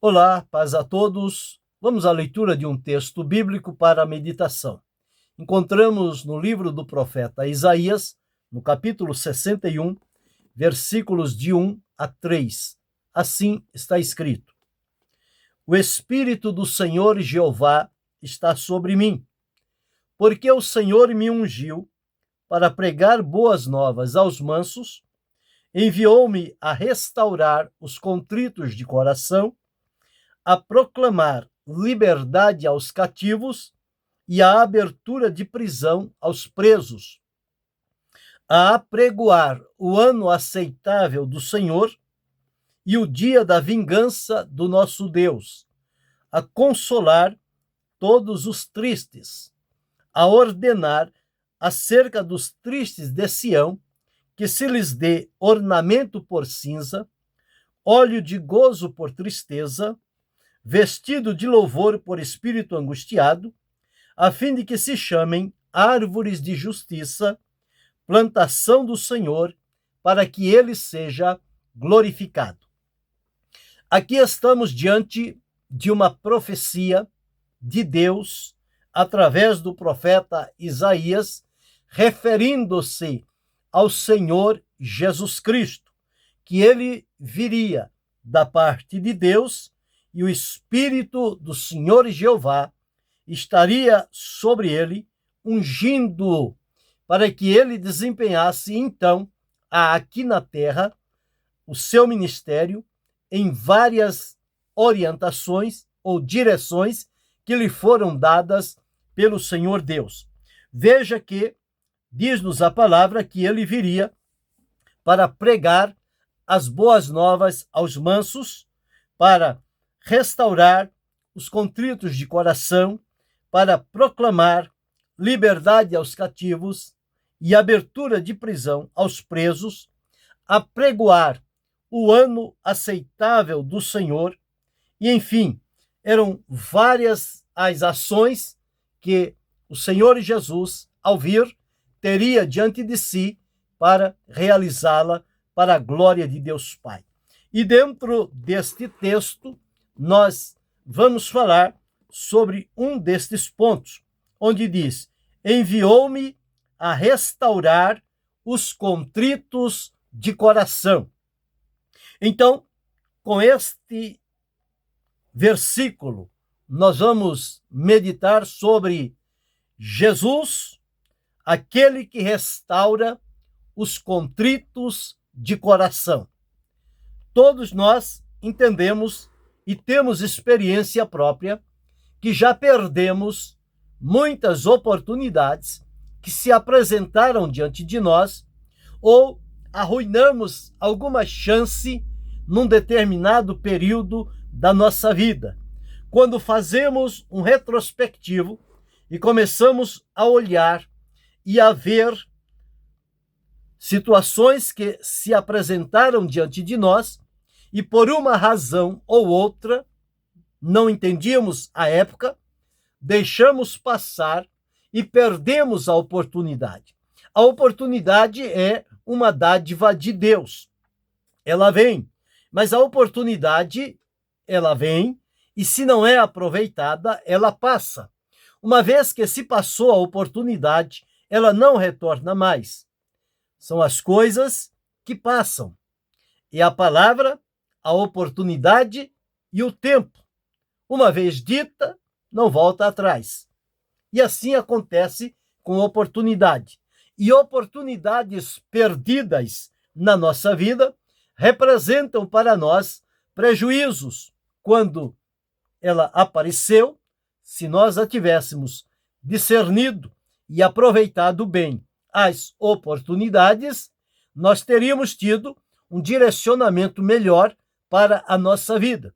Olá, paz a todos. Vamos à leitura de um texto bíblico para a meditação. Encontramos no livro do profeta Isaías, no capítulo 61, versículos de 1 a 3. Assim está escrito: O Espírito do Senhor Jeová está sobre mim, porque o Senhor me ungiu para pregar boas novas aos mansos, enviou-me a restaurar os contritos de coração, a proclamar liberdade aos cativos e a abertura de prisão aos presos, a apregoar o ano aceitável do Senhor e o dia da vingança do nosso Deus, a consolar todos os tristes, a ordenar acerca dos tristes de Sião que se lhes dê ornamento por cinza, óleo de gozo por tristeza, vestido de louvor por espírito angustiado, a fim de que se chamem árvores de justiça, plantação do Senhor, para que ele seja glorificado. Aqui estamos diante de uma profecia de Deus, através do profeta Isaías, referindo-se ao Senhor Jesus Cristo, que ele viria da parte de Deus e o Espírito do Senhor Jeová estaria sobre ele, ungindo-o, para que ele desempenhasse, então, aqui na terra, o seu ministério em várias orientações ou direções que lhe foram dadas pelo Senhor Deus. Veja que diz-nos a palavra que ele viria para pregar as boas novas aos mansos, para restaurar os contritos de coração, para proclamar liberdade aos cativos e abertura de prisão aos presos, apregoar o ano aceitável do Senhor, e enfim, eram várias as ações que o Senhor Jesus, ao vir, teria diante de si para realizá-la para a glória de Deus Pai. E dentro deste texto, nós vamos falar sobre um destes pontos, onde diz: enviou-me a restaurar os contritos de coração. Então, com este versículo, nós vamos meditar sobre Jesus, aquele que restaura os contritos de coração. Todos nós entendemos e temos experiência própria que já perdemos muitas oportunidades que se apresentaram diante de nós, ou arruinamos alguma chance num determinado período da nossa vida. Quando fazemos um retrospectivo e começamos a olhar e a ver situações que se apresentaram diante de nós e por uma razão ou outra, não entendíamos a época, deixamos passar e perdemos a oportunidade. A oportunidade é uma dádiva de Deus. Ela vem, mas a oportunidade, ela vem, e se não é aproveitada, ela passa. Uma vez que se passou a oportunidade, ela não retorna mais. São as coisas que passam. E a palavra, a oportunidade e o tempo, uma vez dita, não volta atrás. E assim acontece com oportunidade. E oportunidades perdidas na nossa vida representam para nós prejuízos. Quando ela apareceu, se nós a tivéssemos discernido e aproveitado bem as oportunidades, nós teríamos tido um direcionamento melhor para a nossa vida.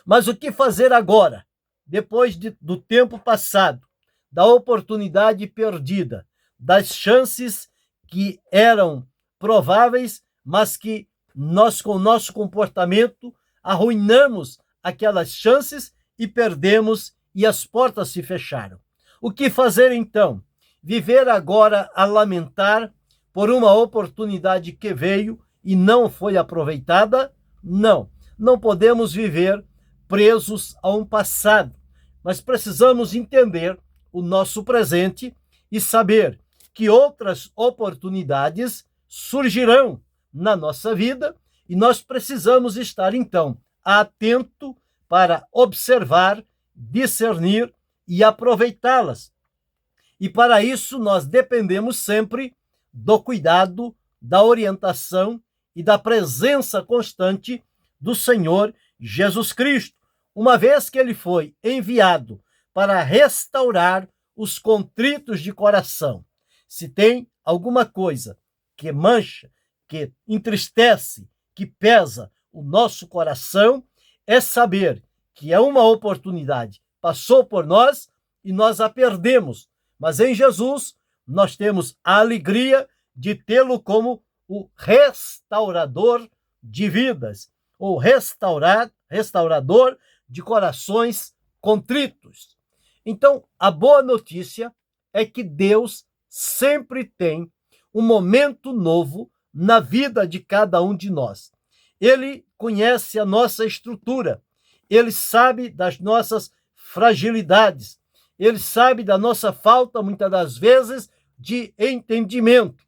Mas o que fazer agora, depois do tempo passado, da oportunidade perdida, das chances que eram prováveis, mas que nós, com o nosso comportamento, arruinamos aquelas chances e perdemos e as portas se fecharam? O que fazer então? Viver agora a lamentar por uma oportunidade que veio e não foi aproveitada? Não, não podemos viver presos a um passado, mas precisamos entender o nosso presente e saber que outras oportunidades surgirão na nossa vida e nós precisamos estar, então, atento para observar, discernir e aproveitá-las. E para isso nós dependemos sempre do cuidado, da orientação e da presença constante do Senhor Jesus Cristo, uma vez que ele foi enviado para restaurar os contritos de coração. Se tem alguma coisa que mancha, que entristece, que pesa o nosso coração, é saber que é uma oportunidade, passou por nós e nós a perdemos. Mas em Jesus nós temos a alegria de tê-lo como o restaurador de vidas, ou restaurador de corações contritos. Então, a boa notícia é que Deus sempre tem um momento novo na vida de cada um de nós. Ele conhece a nossa estrutura, ele sabe das nossas fragilidades, ele sabe da nossa falta, muitas das vezes, de entendimento.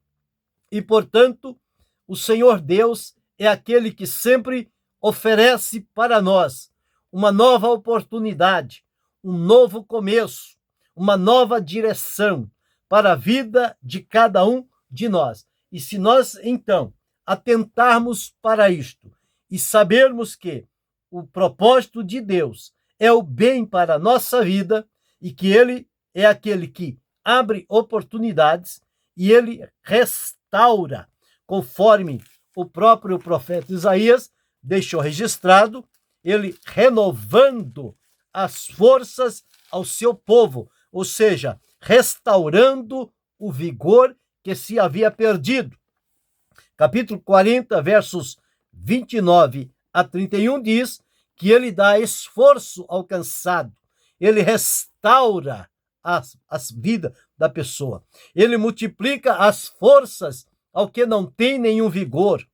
E, portanto, o Senhor Deus é aquele que sempre oferece para nós uma nova oportunidade, um novo começo, uma nova direção para a vida de cada um de nós. E se nós, então, atentarmos para isto e sabermos que o propósito de Deus é o bem para a nossa vida e que Ele é aquele que abre oportunidades e Ele restaura, conforme o próprio profeta Isaías deixou registrado, ele renovando as forças ao seu povo, ou seja, restaurando o vigor que se havia perdido. Capítulo 40, versos 29 a 31 diz que ele dá esforço ao cansado, ele restaura a vida da pessoa, ele multiplica as forças ao que não tem nenhum vigor.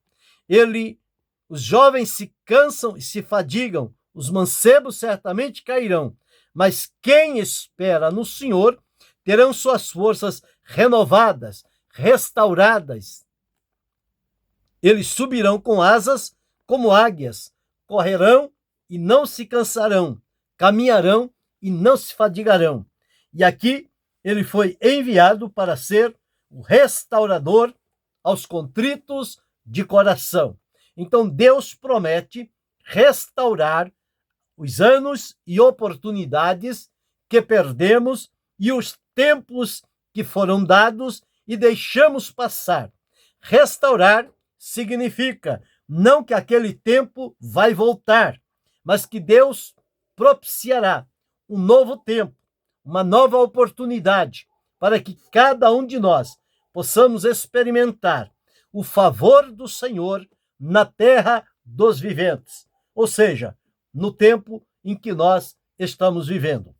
Os jovens se cansam e se fadigam, os mancebos certamente cairão, mas quem espera no Senhor terão suas forças renovadas, restauradas. Eles subirão com asas como águias, correrão e não se cansarão, caminharão e não se fadigarão. E aqui ele foi enviado para ser o restaurador aos contritos de coração. Então Deus promete restaurar os anos e oportunidades que perdemos e os tempos que foram dados e deixamos passar. Restaurar significa não que aquele tempo vai voltar, mas que Deus propiciará um novo tempo, uma nova oportunidade, para que cada um de nós possamos experimentar o favor do Senhor na terra dos viventes, ou seja, no tempo em que nós estamos vivendo.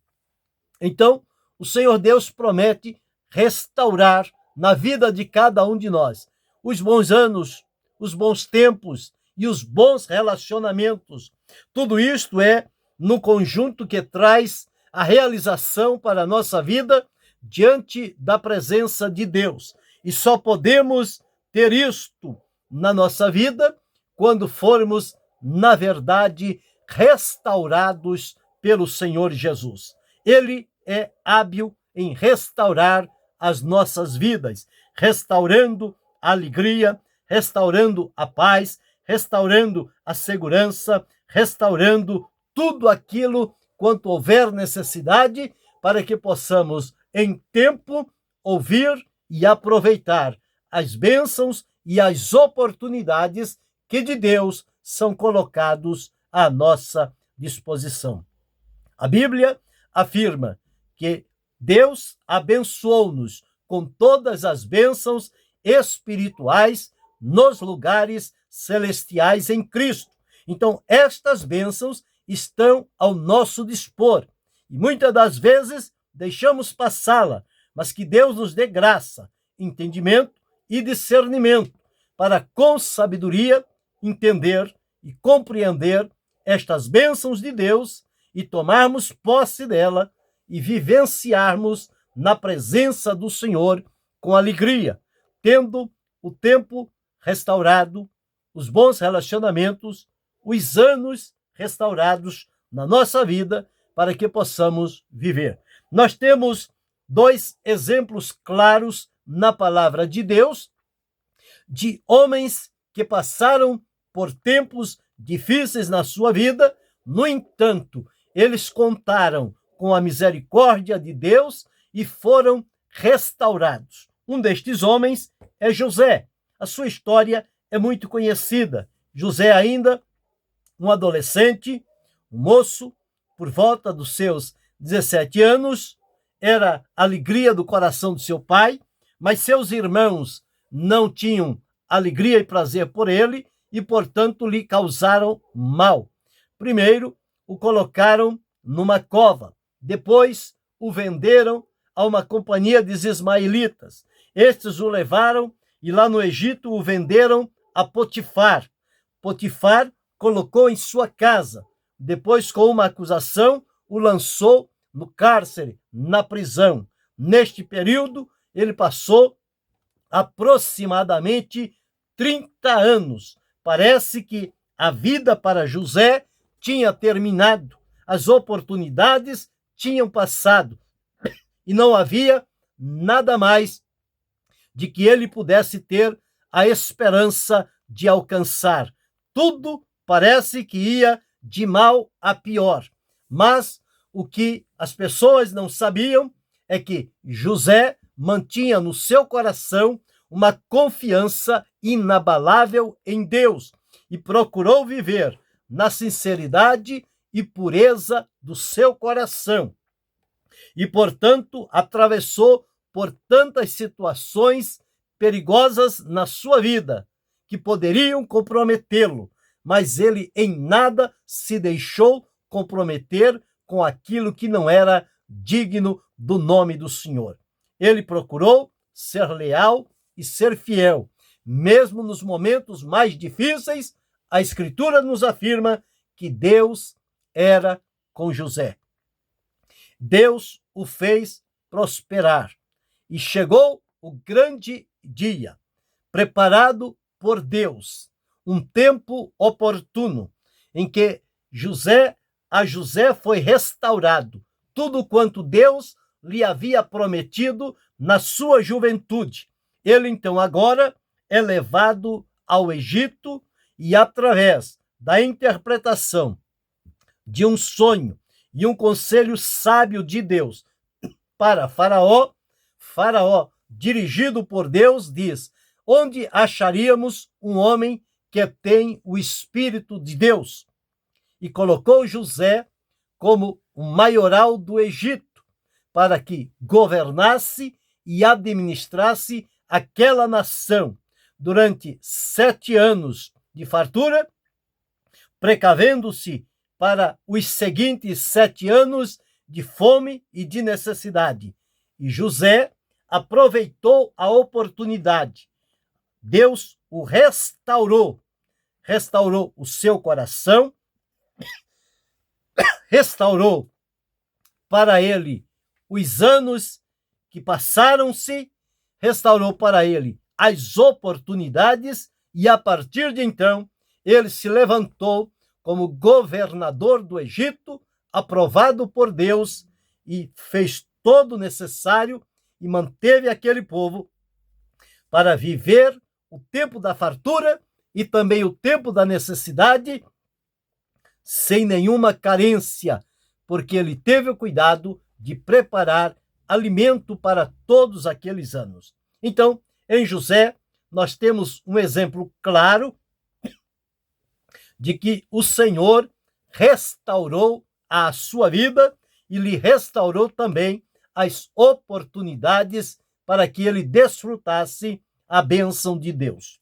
Então, o Senhor Deus promete restaurar na vida de cada um de nós os bons anos, os bons tempos e os bons relacionamentos. Tudo isto é no conjunto que traz a realização para a nossa vida diante da presença de Deus. E só podemos ter isto na nossa vida quando formos, na verdade, restaurados pelo Senhor Jesus. Ele é hábil em restaurar as nossas vidas, restaurando a alegria, restaurando a paz, restaurando a segurança, restaurando tudo aquilo quanto houver necessidade para que possamos, em tempo, ouvir e aproveitar as bênçãos e as oportunidades que de Deus são colocados à nossa disposição. A Bíblia afirma que Deus abençoou-nos com todas as bênçãos espirituais nos lugares celestiais em Cristo. Então, estas bênçãos estão ao nosso dispor. E muitas das vezes deixamos passá-la, mas que Deus nos dê graça, entendimento e discernimento para, com sabedoria, entender e compreender estas bênçãos de Deus e tomarmos posse dela e vivenciarmos na presença do Senhor com alegria, tendo o tempo restaurado, os bons relacionamentos, os anos restaurados na nossa vida para que possamos viver. Nós temos dois exemplos claros na palavra de Deus de homens que passaram por tempos difíceis na sua vida, no entanto, eles contaram com a misericórdia de Deus e foram restaurados. Um destes homens é José. A sua história é muito conhecida. José ainda um adolescente, um moço, por volta dos seus 17 anos, era a alegria do coração de seu pai, mas seus irmãos não tinham alegria e prazer por ele e, portanto, lhe causaram mal. Primeiro, o colocaram numa cova. Depois, o venderam a uma companhia de ismaelitas. Estes o levaram e lá no Egito o venderam a Potifar. Potifar colocou em sua casa. Depois, com uma acusação, o lançou no cárcere, na prisão. Neste período, ele passou aproximadamente 30 anos. Parece que a vida para José tinha terminado, as oportunidades tinham passado e não havia nada mais de que ele pudesse ter a esperança de alcançar. Tudo parece que ia de mal a pior, mas o que as pessoas não sabiam é que José mantinha no seu coração uma confiança inabalável em Deus e procurou viver na sinceridade e pureza do seu coração. E, portanto, atravessou por tantas situações perigosas na sua vida que poderiam comprometê-lo, mas ele em nada se deixou comprometer com aquilo que não era digno do nome do Senhor. Ele procurou ser leal e ser fiel. Mesmo nos momentos mais difíceis, a Escritura nos afirma que Deus era com José. Deus o fez prosperar. E chegou o grande dia, preparado por Deus, um tempo oportuno, em que a José foi restaurado tudo quanto Deus lhe havia prometido na sua juventude. Ele, então, agora é levado ao Egito e, através da interpretação de um sonho e um conselho sábio de Deus para Faraó, dirigido por Deus, diz: onde acharíamos um homem que tem o Espírito de Deus? E colocou José como o maioral do Egito, para que governasse e administrasse aquela nação durante 7 anos de fartura, precavendo-se para os seguintes 7 anos de fome e de necessidade. E José aproveitou a oportunidade. Deus o restaurou o seu coração, restaurou para ele os anos que passaram-se, restaurou para ele as oportunidades e, a partir de então, ele se levantou como governador do Egito, aprovado por Deus, e fez todo o necessário e manteve aquele povo para viver o tempo da fartura e também o tempo da necessidade sem nenhuma carência, porque ele teve o cuidado de preparar alimento para todos aqueles anos. Então, em José, nós temos um exemplo claro de que o Senhor restaurou a sua vida e lhe restaurou também as oportunidades para que ele desfrutasse a bênção de Deus.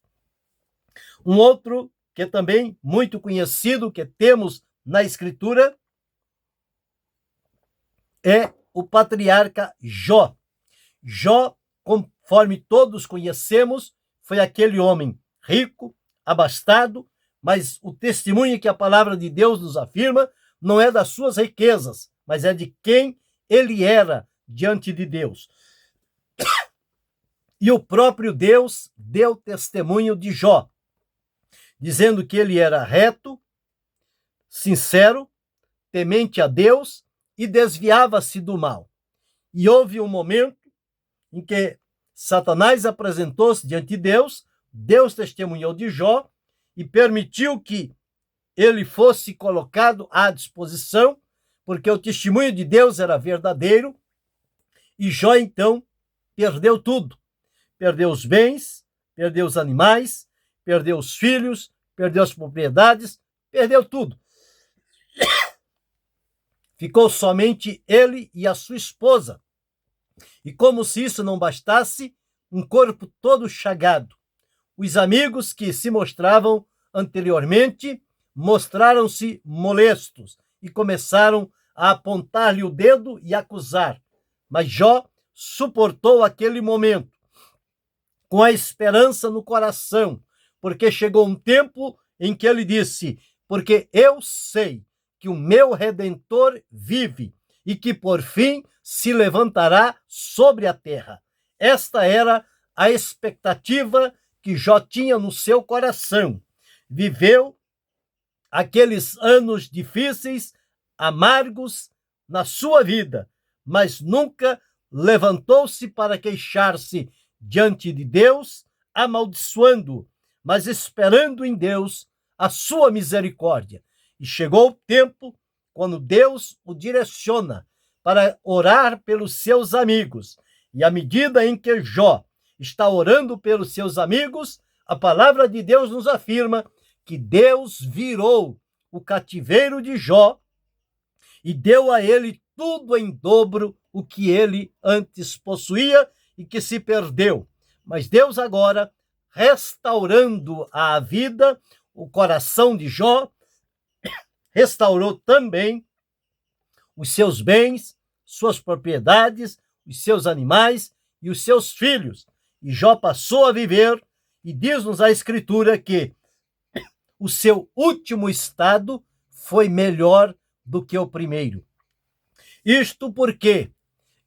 Um outro que é também muito conhecido, que temos na Escritura, é o patriarca Jó. Jó, conforme todos conhecemos, foi aquele homem rico, abastado, mas o testemunho que a palavra de Deus nos afirma não é das suas riquezas, mas é de quem ele era diante de Deus. E o próprio Deus deu testemunho de Jó, dizendo que ele era reto, sincero, temente a Deus e desviava-se do mal. E houve um momento em que Satanás apresentou-se diante de Deus, Deus testemunhou de Jó e permitiu que ele fosse colocado à disposição, porque o testemunho de Deus era verdadeiro, e Jó então perdeu tudo. Perdeu os bens, perdeu os animais, perdeu os filhos, perdeu as propriedades, perdeu tudo. Ficou somente ele e a sua esposa. E como se isso não bastasse, um corpo todo chagado. Os amigos que se mostravam anteriormente mostraram-se molestos e começaram a apontar-lhe o dedo e acusar. Mas Jó suportou aquele momento com a esperança no coração, porque chegou um tempo em que ele disse: porque eu sei que o meu Redentor vive e que por fim se levantará sobre a terra. Esta era a expectativa que Jó tinha no seu coração. Viveu aqueles anos difíceis, amargos na sua vida, mas nunca levantou-se para queixar-se diante de Deus, amaldiçoando, mas esperando em Deus a sua misericórdia. E chegou o tempo quando Deus o direciona para orar pelos seus amigos. E à medida em que Jó está orando pelos seus amigos, a palavra de Deus nos afirma que Deus virou o cativeiro de Jó e deu a ele tudo em dobro o que ele antes possuía e que se perdeu. Mas Deus agora, restaurando a vida, o coração de Jó, restaurou também os seus bens, suas propriedades, os seus animais e os seus filhos. E Jó passou a viver, e diz-nos a Escritura que o seu último estado foi melhor do que o primeiro. Isto porque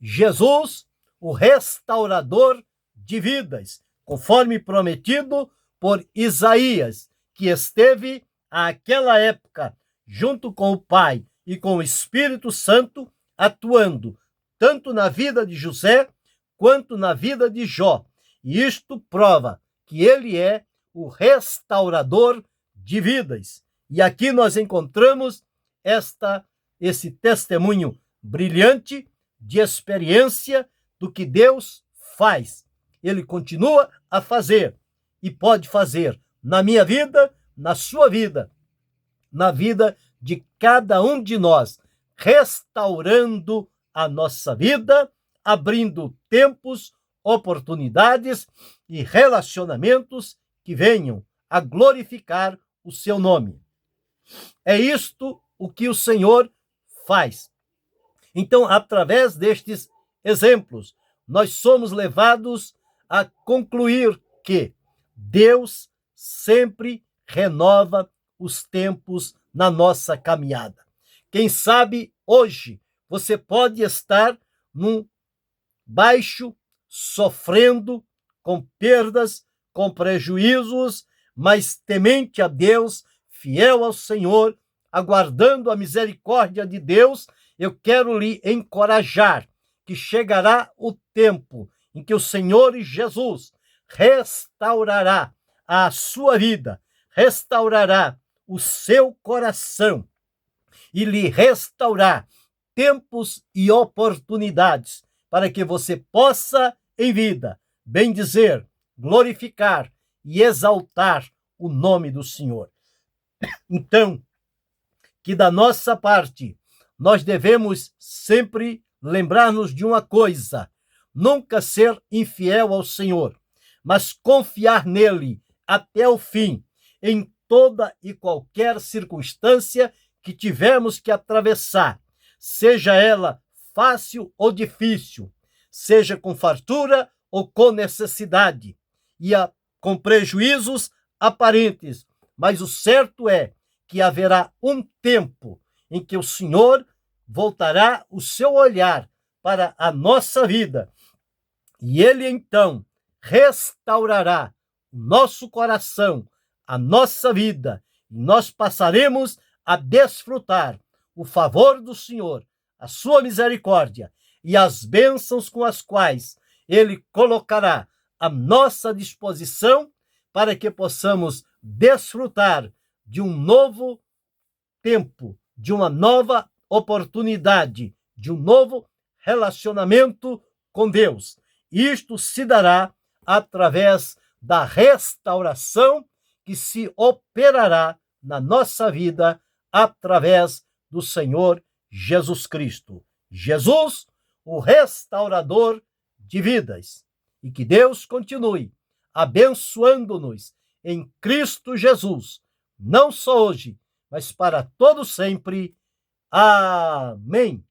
Jesus, o restaurador de vidas, conforme prometido por Isaías, que esteve àquela época junto com o Pai e com o Espírito Santo, atuando tanto na vida de José quanto na vida de Jó. E isto prova que ele é o restaurador de vidas. E aqui nós encontramos esse testemunho brilhante de experiência do que Deus faz. Ele continua a fazer e pode fazer na minha vida, na sua vida, na vida de cada um de nós, restaurando a nossa vida, abrindo tempos, oportunidades e relacionamentos que venham a glorificar o seu nome. É isto o que o Senhor faz. Então, através destes exemplos, nós somos levados a concluir que Deus sempre renova os tempos na nossa caminhada. Quem sabe hoje você pode estar num baixo, sofrendo, com perdas, com prejuízos, mas temente a Deus, fiel ao Senhor, aguardando a misericórdia de Deus. Eu quero lhe encorajar que chegará o tempo em que o Senhor Jesus restaurará a sua vida, restaurará o seu coração e lhe restaurar tempos e oportunidades para que você possa, em vida, bendizer, glorificar e exaltar o nome do Senhor. Então, que da nossa parte, nós devemos sempre lembrar-nos de uma coisa: nunca ser infiel ao Senhor, mas confiar nele até o fim, em toda e qualquer circunstância que tivermos que atravessar, seja ela fácil ou difícil, seja com fartura ou com necessidade, com prejuízos aparentes mas o certo é que haverá um tempo em que o Senhor voltará o seu olhar para a nossa vida e Ele então restaurará o nosso coração, a nossa vida, e nós passaremos a desfrutar o favor do Senhor, a sua misericórdia e as bênçãos com as quais Ele colocará à nossa disposição para que possamos desfrutar de um novo tempo, de uma nova oportunidade, de um novo relacionamento com Deus. Isto se dará através da restauração que se operará na nossa vida através do Senhor Jesus Cristo. Jesus, o restaurador de vidas. E que Deus continue abençoando-nos em Cristo Jesus, não só hoje, mas para todo sempre. Amém.